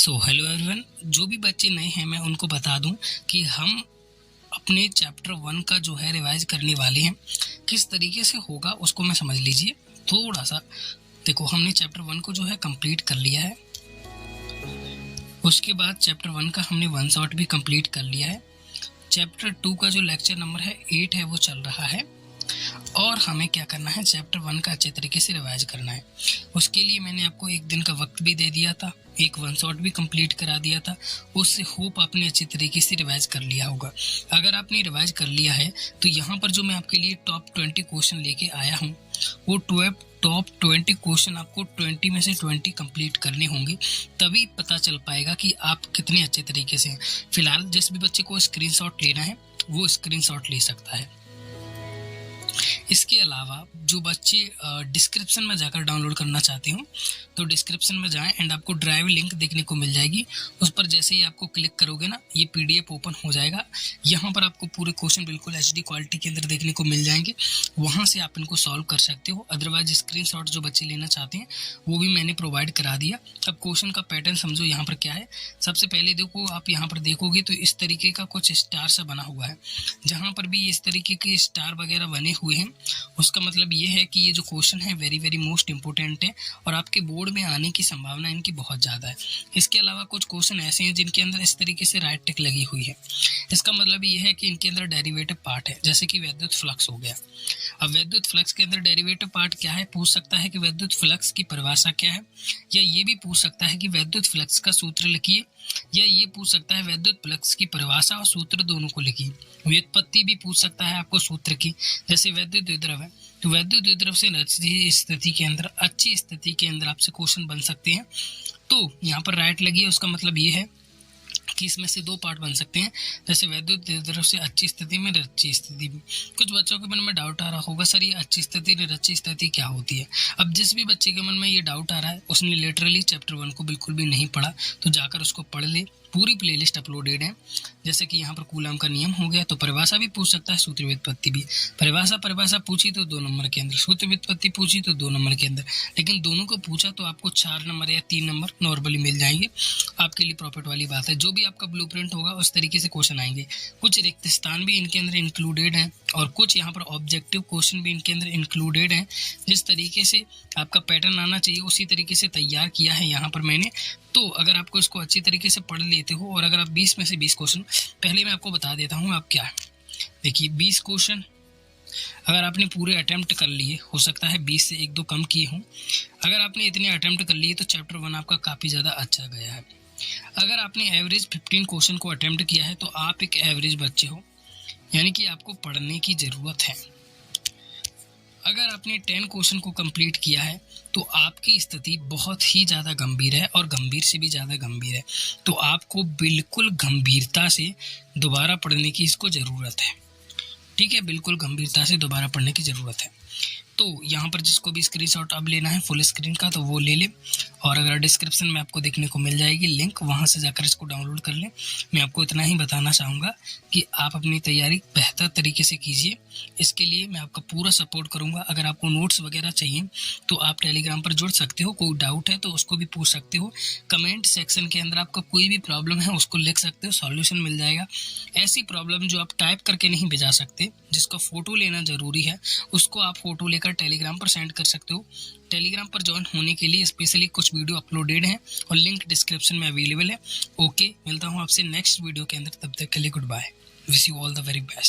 Hello everyone, जो भी बच्चे नए हैं मैं उनको बता दूं कि हम अपने चैप्टर 1 का जो है रिवाइज करने वाले हैं। किस तरीके से होगा उसको मैं समझ लीजिए थोड़ा सा। देखो, हमने चैप्टर 1 को जो है कंप्लीट कर लिया है। उसके बाद चैप्टर 1 का हमने 1 शॉट भी कंप्लीट कर लिया है। चैप्टर 2 का जो लेक्चर नंबर है 8 है वो चल रहा है। और हमें क्या करना है, चैप्टर 1 का अच्छे तरीके से रिवाइज करना है। उसके लिए मैंने आपको एक दिन का वक्त भी दे दिया था, एक 1 शॉट भी कंप्लीट करा दिया था। उससे होप आपने अच्छे तरीके से रिवाइज कर लिया होगा। अगर आपने रिवाइज कर लिया है तो यहाँ पर जो मैं आपके लिए टॉप 20 क्वेश्चन लेके आया हूँ वो टॉप 20 क्वेश्चन आपको 20 में से 20 कंप्लीट करने होंगे, तभी पता चल पाएगा कि आप कितने अच्छे तरीके से हैं। फिलहाल जिस भी बच्चे को स्क्रीनशॉट लेना है वो स्क्रीनशॉट ले सकता है। इसके अलावा जो बच्चे डिस्क्रिप्शन में जाकर डाउनलोड करना चाहते हो तो डिस्क्रिप्शन में जाएं एंड आपको ड्राइव लिंक देखने को मिल जाएगी। उस पर जैसे ही आपको क्लिक करोगे ना, ये पीडीएफ ओपन हो जाएगा। यहाँ पर आपको पूरे क्वेश्चन बिल्कुल एचडी क्वालिटी के अंदर देखने को मिल जाएंगे। वहाँ से आप इनको सॉल्व कर सकते हो। अदरवाइज स्क्रीनशॉट जो बच्चे लेना चाहते हैं वो भी मैंने प्रोवाइड करा दिया। अब क्वेश्चन का पैटर्न समझो यहाँ पर क्या है। सबसे पहले देखो, आप यहाँ पर देखोगे तो इस तरीके का कुछ स्टार सा बना हुआ है। जहाँ पर भी इस तरीके के स्टार वगैरह बने हुए हैं उसका मतलब ये है कि ये जो क्वेश्चन है वेरी मोस्ट इंपॉर्टेंट है और आपके बोर्ड में आने की संभावना इनकी बहुत ज़्यादा है। इसके अलावा कुछ क्वेश्चन ऐसे हैं जिनके अंदर इस तरीके से राइट टिक लगी हुई है। इसका मतलब ये है कि इनके अंदर डेरिवेटिव पार्ट है, जैसे कि विद्युत फ्लक्स हो गया। अब विद्युत फ्लक्स के अंदर डेरिवेटिव पार्ट क्या है, पूछ सकता है कि विद्युत फ्लक्स की परिभाषा क्या है, या ये भी पूछ सकता है कि विद्युत फ्लक्स का सूत्र लिखिए, या ये पूछ सकता है विद्युत फ्लक्स की परिभाषा और सूत्र दोनों को लिखिए। व्युत्पत्ति भी पूछ सकता है आपको सूत्र की, जैसे विद्युत द्विध्रुव है तो विद्युत द्विध्रुव से अच्छी स्थिति के अंदर आपसे क्वेश्चन बन सकते हैं। तो यहाँ पर राइट लगी है, उसका मतलब ये है कि इसमें से दो पार्ट बन सकते हैं, जैसे विद्युत द्विध्रुव से अच्छी स्थिति में रच्ची स्थिति में। कुछ बच्चों के मन में डाउट आ रहा होगा, सर ये अच्छी स्थिति रच्ची स्थिति क्या होती है। अब जिस भी बच्चे के मन में ये डाउट आ रहा है उसने लिटरली चैप्टर 1 को बिल्कुल भी नहीं पढ़ा, तो जाकर उसको पढ़ ले। पूरी प्लेलिस्ट अपलोडेड है। जैसे कि यहाँ पर कूलम का नियम हो गया, तो परिभाषा भी पूछ सकता है, सूत्र व्युत्पत्ति भी। परिभाषा पूछी तो 2 नंबर के अंदर, सूत्र व्युत्पत्ति पूछी तो 2 नंबर के अंदर। लेकिन दोनों को पूछा तो आपको 4 नंबर या 3 नंबर नॉर्मली मिल जाएंगे। आपके लिए प्रॉफिट वाली बात है। जो भी आपका ब्लूप्रिंट होगा उस तरीके से क्वेश्चन आएंगे। कुछ रिक्त स्थान भी इनके अंदर इंक्लूडेड हैं और कुछ यहाँ पर ऑब्जेक्टिव क्वेश्चन भी इनके अंदर इंक्लूडेड हैं। जिस तरीके से आपका पैटर्न आना चाहिए उसी तरीके से तैयार किया है यहाँ पर मैंने। तो अगर आपको इसको अच्छी तरीके से पढ़ लेते हो और अगर आप 20 में से 20 क्वेश्चन, पहले मैं आपको बता देता हूँ आप क्या है। देखिए 20 क्वेश्चन अगर आपने पूरे अटेम्प्ट कर लिए, हो सकता है 20 से 1-2 कम किए हों, अगर आपने इतने अटेम्प्ट कर लिए तो चैप्टर 1 आपका काफ़ी ज़्यादा अच्छा गया है। अगर आपने एवरेज 15 क्वेश्चन को अटेम्प्ट किया है तो आप एक एवरेज बच्चे हो, यानी कि आपको पढ़ने की ज़रूरत है। अगर आपने 10 क्वेश्चन को कंप्लीट किया है तो आपकी स्थिति बहुत ही ज़्यादा गंभीर है और गंभीर से भी ज़्यादा गंभीर है। तो आपको बिल्कुल गंभीरता से दोबारा पढ़ने की इसको ज़रूरत है। ठीक है, बिल्कुल गंभीरता से दोबारा पढ़ने की ज़रूरत है। तो यहाँ पर जिसको भी स्क्रीनशॉट अब लेना है फुल स्क्रीन का तो वो ले ले, और अगर डिस्क्रिप्शन में आपको देखने को मिल जाएगी लिंक, वहाँ से जाकर इसको डाउनलोड कर लें। मैं आपको इतना ही बताना चाहूँगा कि आप अपनी तैयारी बेहतर तरीके से कीजिए। इसके लिए मैं आपका पूरा सपोर्ट करूँगा। अगर आपको नोट्स वगैरह चाहिए तो आप टेलीग्राम पर जुड़ सकते हो। कोई डाउट है तो उसको भी पूछ सकते हो। कमेंट सेक्शन के अंदर आपका कोई भी प्रॉब्लम है उसको लिख सकते हो, सॉल्यूशन मिल जाएगा। ऐसी प्रॉब्लम जो आप टाइप करके नहीं भेजा सकते, जिसका फ़ोटो लेना ज़रूरी है, उसको आप फ़ोटो लेकर टेलीग्राम पर सेंड कर सकते हो। टेलीग्राम पर ज्वाइन होने के लिए स्पेशली कुछ वीडियो अपलोडेड हैं और लिंक डिस्क्रिप्शन में अवेलेबल है। ओके, मिलता हूँ आपसे नेक्स्ट वीडियो के अंदर। तब तक के लिए good bye. Wish you all the very best.